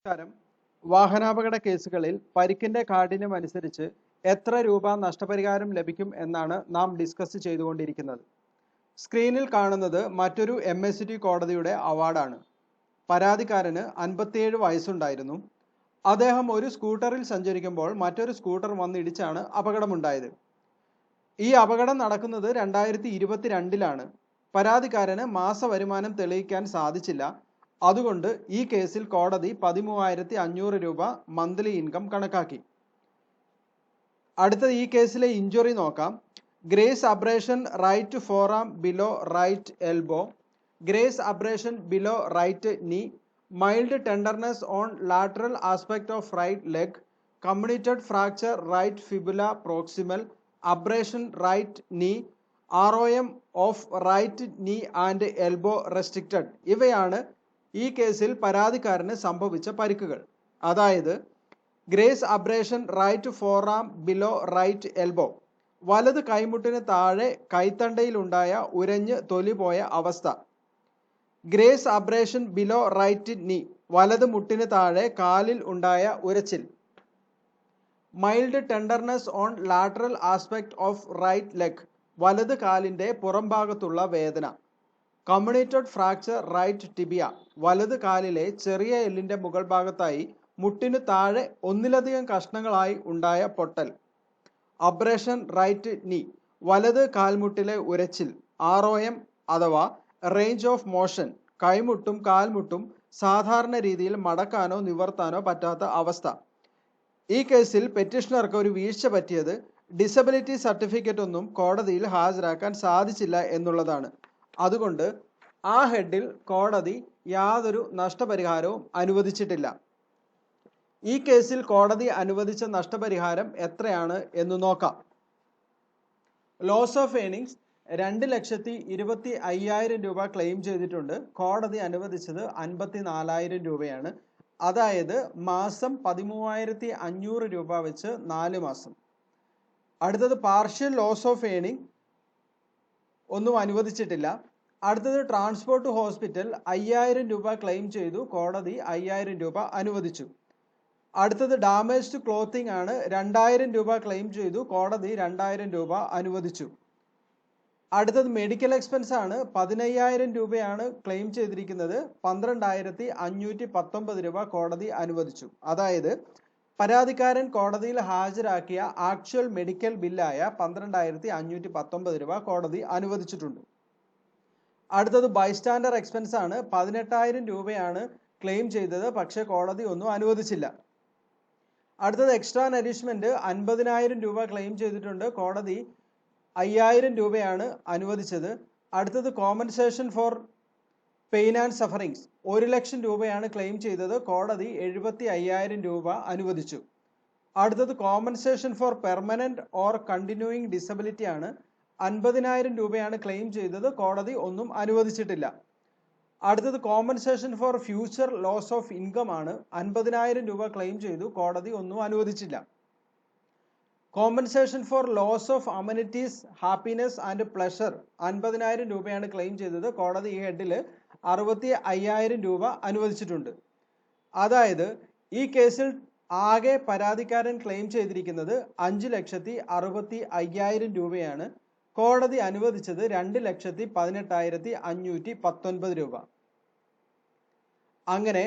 നമസ്കാരം. വാഹനാപകട കേസുകളിൽ പരിക്കിന്റെ കാഠിന്യം അനുസരിച്ച് എത്ര രൂപ നഷ്ടപരിഹാരം ലഭിക്കും എന്നാണ് നാം ഡിസ്കസ് ചെയ്തുകൊണ്ടിരിക്കുന്നത്. സ്ക്രീനിൽ കാണുന്നത് മറ്റൊരു MST കോടതിയുടെ അവാർഡാണ്. പരാതിക്കാരന് 57 വയസ്സുണ്ടായിരുന്നു. അദ്ദേഹം ഒരു സ്കൂട്ടറിൽ സഞ്ചരിക്കുമ്പോൾ മറ്റൊരു സ്കൂട്ടർ വന്നിടിച്ചാണ് അപകടമുണ്ടായത്. ഈ അപകടം നടക്കുന്നത് 2022-ലാണ്. പരാതിക്കാരന് മാസവരുമാനം തെളിയിക്കാൻ സാധിച്ചില്ല. അതുകൊണ്ട് ഈ കേസിൽ കോടതി 13,500 രൂപ മന്ത്ലി ഇൻകം കണക്കാക്കി. അടുത്ത ഈ കേസിലെ ഇഞ്ചുറി നോക്കാം. Graze abrasion right forearm below right elbow, graze abrasion below right knee, mild tenderness on lateral aspect of right leg, comminuted fracture right fibula proximal, abrasion right knee, ROM of right knee and elbow restricted. ഇവയാണ് ഈ കേസിൽ പരാതിക്കാരന് സംഭവിച്ച പരിക്കുകൾ. അതായത് graze abrasion right forearm below right elbow, വലത് കൈമുട്ടിന് താഴെ കൈത്തണ്ടയിലുണ്ടായ ഉരഞ്ഞ് തൊലി പോയ അവസ്ഥ. ഗ്രേസ് അബ്രേഷൻ ബിലോ റൈറ്റ് നീ, വലത് മുട്ടിന് താഴെ കാലിൽ ഉണ്ടായ ഉരച്ചിൽ. Mild tenderness on lateral aspect of right leg, വലത് കാലിന്റെ പുറംഭാഗത്തുള്ള വേദന. കമ്മ്യൂണിറ്റഡ് ഫ്രാക്ചർ റൈറ്റ് ടിബിയ, വലത് കാലിലെ ചെറിയ എല്ലിന്റെ മുകൾ ഭാഗത്തായി മുട്ടിനു താഴെ ഒന്നിലധികം കഷ്ണങ്ങളായി ഉണ്ടായ പൊട്ടൽ. അബ്രേഷൻ റൈറ്റ് നീ, വലത് കാൽമുട്ടിലെ ഉരച്ചിൽ. ROM അഥവാ റേഞ്ച് ഓഫ് മോഷൻ, കൈമുട്ടും കാൽമുട്ടും സാധാരണ രീതിയിൽ മടക്കാനോ നിവർത്താനോ പറ്റാത്ത അവസ്ഥ. ഈ കേസിൽ പെറ്റീഷണർക്ക് ഒരു വീഴ്ച പറ്റിയത് ഡിസബിലിറ്റി സർട്ടിഫിക്കറ്റ് ഒന്നും കോടതിയിൽ ഹാജരാക്കാൻ സാധിച്ചില്ല എന്നുള്ളതാണ്. അതുകൊണ്ട് ആ ഹെഡിൽ കോടതി യാതൊരു നഷ്ടപരിഹാരവും അനുവദിച്ചിട്ടില്ല. ഈ കേസിൽ കോടതി അനുവദിച്ച നഷ്ടപരിഹാരം എത്രയാണ് എന്ന് നോക്കാം. ലോസ് ഓഫ് ഏണിങ്സ് 2,25,000 രൂപ ക്ലെയിം ചെയ്തിട്ടുണ്ട്. കോടതി അനുവദിച്ചത് 54,000 രൂപയാണ്. അതായത് മാസം 13,500 രൂപ വെച്ച് 4 മാസം. അടുത്തത് പാർഷ്യൽ ലോസ് ഓഫ് ഏണിംഗ് ഒന്നും അനുവദിച്ചിട്ടില്ല. അടുത്തത് ട്രാൻസ്പോർട്ട് ഹോസ്പിറ്റൽ 5,000 രൂപ ക്ലെയിം ചെയ്തു. കോടതി 5,000 രൂപ അനുവദിച്ചു. അടുത്തത് ഡാമേജ്ഡ് ക്ലോത്തിങ് ആണ്. 2,000 രൂപ ക്ലെയിം ചെയ്തു. കോടതി 2,000 രൂപ അനുവദിച്ചു. അടുത്തത് മെഡിക്കൽ എക്സ്പെൻസ് ആണ്. 15,000 രൂപയാണ് ക്ലെയിം ചെയ്തിരിക്കുന്നത്. 12,519 രൂപ കോടതി അനുവദിച്ചു. അതായത് പരാതിക്കാരൻ കോടതിയിൽ ഹാജരാക്കിയ ആക്ച്വൽ മെഡിക്കൽ ബില്ലായ 12,519 രൂപ കോടതി അനുവദിച്ചിട്ടുണ്ട്. അടുത്തത് ബൈസ്റ്റാൻഡർ എക്സ്പെൻസ് ആണ്. 18,000 രൂപയാണ് ക്ലെയിം ചെയ്തത്. പക്ഷെ കോടതി ഒന്നും അനുവദിച്ചില്ല. അടുത്തത് എക്സ്ട്രാ നരിഷ്മെന്റ് 50,000 രൂപ ക്ലെയിം ചെയ്തിട്ടുണ്ട്. കോടതി 5,000 രൂപയാണ് അനുവദിച്ചത്. അടുത്തത് compensation for pain and sufferings 1,00,000 രൂപയാണ് ക്ലെയിം ചെയ്തത്. കോടതി 75,000 രൂപ അനുവദിച്ചു. അടുത്തത് compensation for permanent or continuing disability ആണ്. 50,000 രൂപയാണ് ക്ലെയിം ചെയ്തത്. കോടതി ഒന്നും അനുവദിച്ചിട്ടില്ല. അടുത്തത് compensation for future loss of income ആണ്. 50,000 രൂപ ക്ലെയിം ചെയ്തു. കോടതി ഒന്നും അനുവദിച്ചില്ല. Compensation for loss of amenities happiness and pleasure 50,000 രൂപയാണ് ക്ലെയിം ചെയ്തത്. കോടതി ഈ ഹെഡിൽ 65,000 രൂപ അനുവദിച്ചിട്ടുണ്ട്. അതായത് ഈ കേസിൽ ആകെ പരാതിക്കാരൻ ക്ലെയിം ചെയ്തിരിക്കുന്നത് 5,65,000 രൂപയാണ്. കോടതി അനുവദിച്ചത് 2,18,519 രൂപ. അങ്ങനെ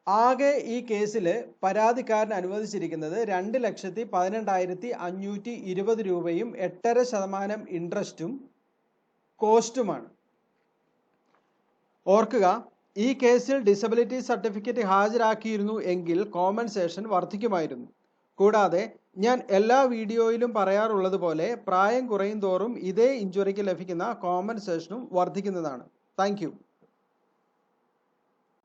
ആകെ ഈ കേസിൽ പരാതിക്കാരൻ അനുവദിച്ചിരിക്കുന്നത് 2,12,520 രൂപയും 8.5% ഇൻട്രസ്റ്റും കോസ്റ്റുമാണ്. ഓർക്കുക, ഈ കേസിൽ ഡിസബിലിറ്റി സർട്ടിഫിക്കറ്റ് ഹാജരാക്കിയിരുന്നു എങ്കിൽ കോമ്പൻസേഷൻ വർദ്ധിക്കുമായിരുന്നു. കൂടാതെ ഞാൻ എല്ലാ വീഡിയോയിലും പറയാറുള്ളത് പോലെ പ്രായം കുറയും തോറും ഇതേ ഇഞ്ചുറിക്ക് ലഭിക്കുന്ന കോമ്പൻസേഷനും വർദ്ധിക്കുന്നതാണ്. Thank you.